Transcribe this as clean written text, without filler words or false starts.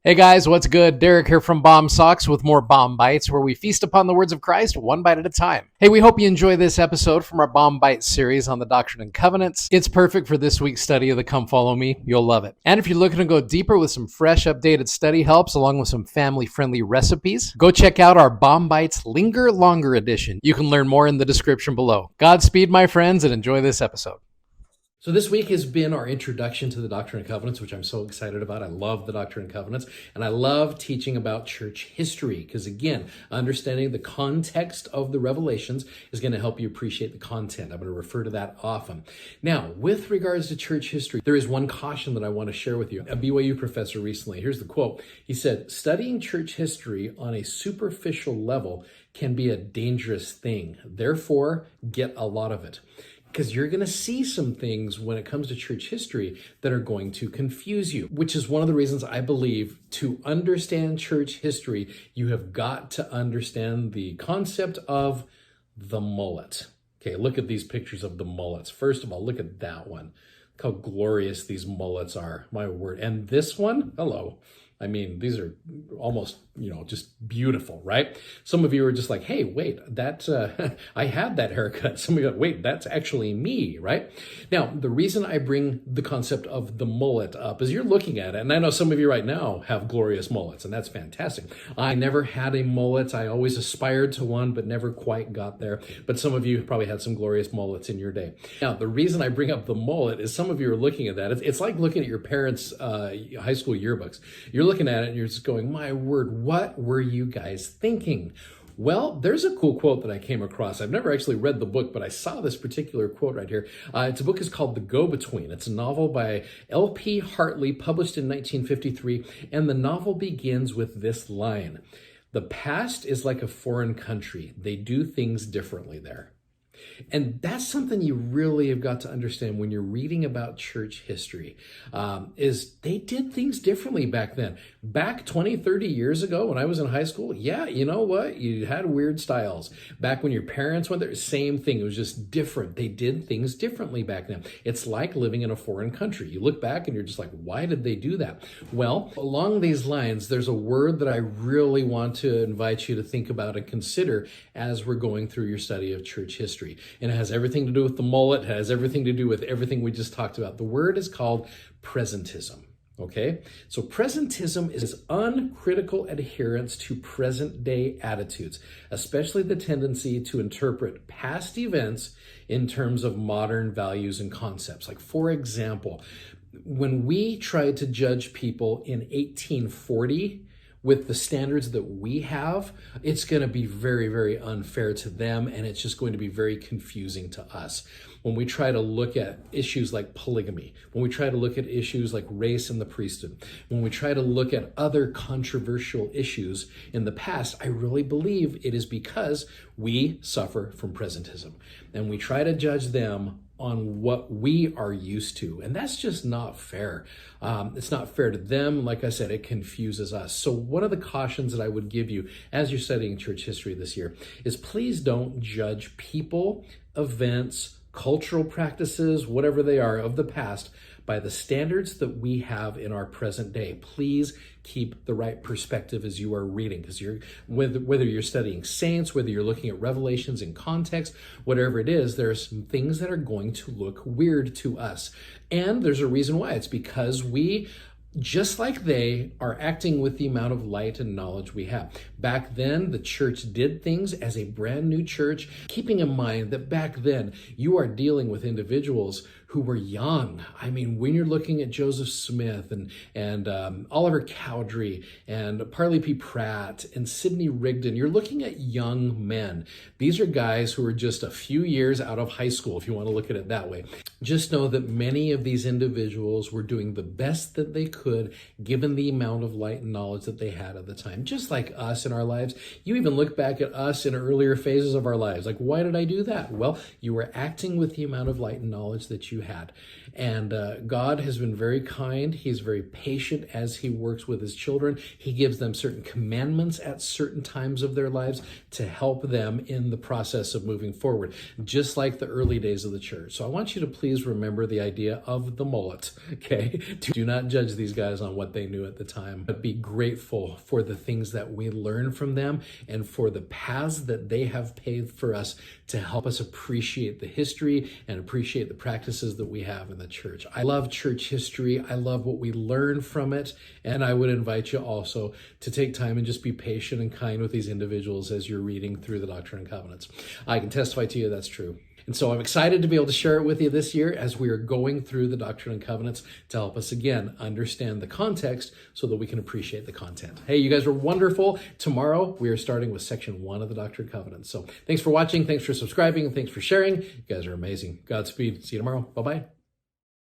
Hey guys, what's good? Derek here from Bomb Socks with more Bomb Bites, where we feast upon the words of Christ one bite at a time. Hey, we hope you enjoy this episode from our Bomb Bites series on the Doctrine and Covenants. It's perfect for this week's study of the Come Follow Me. You'll love it. And if you're looking to go deeper with some fresh, updated study helps along with some family-friendly recipes, go check out our Bomb Bites Linger Longer edition. You can learn more in the description below. Godspeed, my friends, and enjoy this episode. So this week has been our introduction to the Doctrine and Covenants, which I'm so excited about. I love the Doctrine and Covenants, and I love teaching about church history because, again, understanding the context of the revelations is going to help you appreciate the content. I'm going to refer to that often. Now, with regards to church history, there is one caution that I want to share with you. A BYU professor recently, here's the quote. He said, "Studying church history on a superficial level can be a dangerous thing. Therefore, get a lot of it." Because you're going to see some things when it comes to church history that are going to confuse you, which is one of the reasons I believe to understand church history, you have got to understand the concept of the mullet. Okay, look at these pictures of the mullets. First of all, look at that one. Look how glorious these mullets are, my word. And this one, hello. I mean, these are almost, just beautiful, right? Some of you are just like, hey, wait, that's, I had that haircut. Some of you go, wait, that's actually me, right? Now, the reason I bring the concept of the mullet up is you're looking at it, and I know some of you right now have glorious mullets, and that's fantastic. I never had a mullet. I always aspired to one, but never quite got there. But some of you probably had some glorious mullets in your day. Now, the reason I bring up the mullet is some of you are looking at that. It's like looking at your parents' high school yearbooks. You're looking at it and you're just going, my word, what were you guys thinking? Well, there's a cool quote that I came across. I've never actually read the book, but I saw this particular quote right here. It's a book is called The Go-Between. It's a novel by L.P. Hartley, published in 1953, and the novel begins with this line. "The past is like a foreign country. They do things differently there." And that's something you really have got to understand when you're reading about church history, is they did things differently back then. Back 20, 30 years ago when I was in high school, yeah, you know what? You had weird styles. Back when your parents went there, same thing. It was just different. They did things differently back then. It's like living in a foreign country. You look back and you're just like, why did they do that? Well, along these lines, there's a word that I really want to invite you to think about and consider as we're going through your study of church history. And it has everything to do with the mullet, it has everything to do with everything we just talked about. The word is called presentism. Okay, so presentism is uncritical adherence to present day attitudes, especially the tendency to interpret past events in terms of modern values and concepts. Like, for example, when we tried to judge people in 1840, with the standards that we have, it's going to be very, very unfair to them, and it's just going to be very confusing to us. When we try to look at issues like polygamy, when we try to look at issues like race in the priesthood, when we try to look at other controversial issues in the past, I really believe it is because we suffer from presentism, and we try to judge them on what we are used to. And that's just not fair. It's not fair to them. Like I said, it confuses us. So one of the cautions that I would give you as you're studying church history this year is please don't judge people, events, cultural practices, whatever they are of the past, by the standards that we have in our present day. Please keep the right perspective as you are reading, because whether you're studying saints, whether you're looking at revelations in context, whatever it is, there are some things that are going to look weird to us. And there's a reason why. It's because we, just like they, are acting with the amount of light and knowledge we have. Back then, the church did things as a brand new church, keeping in mind that back then, you are dealing with individuals who were young. I mean, when you're looking at Joseph Smith and Oliver Cowdery and Parley P. Pratt and Sidney Rigdon, you're looking at young men. These are guys who are just a few years out of high school, if you want to look at it that way. Just know that many of these individuals were doing the best that they could, given the amount of light and knowledge that they had at the time. Just like us in our lives. You even look back at us in earlier phases of our lives. Like, why did I do that? Well, you were acting with the amount of light and knowledge that you you had. And God has been very kind. He's very patient as he works with his children. He gives them certain commandments at certain times of their lives to help them in the process of moving forward, just like the early days of the church. So I want you to please remember the idea of the mullet, okay? Do not judge these guys on what they knew at the time, but be grateful for the things that we learn from them and for the paths that they have paved for us to help us appreciate the history and appreciate the practices that we have in the church. I love church history. I love what we learn from it. And I would invite you also to take time and just be patient and kind with these individuals as you're reading through the Doctrine and Covenants. I can testify to you that's true. And so I'm excited to be able to share it with you this year as we are going through the Doctrine and Covenants to help us, again, understand the context so that we can appreciate the content. Hey, you guys are wonderful. Tomorrow, we are starting with section 1 of the Doctrine and Covenants. So thanks for watching, thanks for subscribing, and thanks for sharing. You guys are amazing. Godspeed. See you tomorrow. Bye-bye.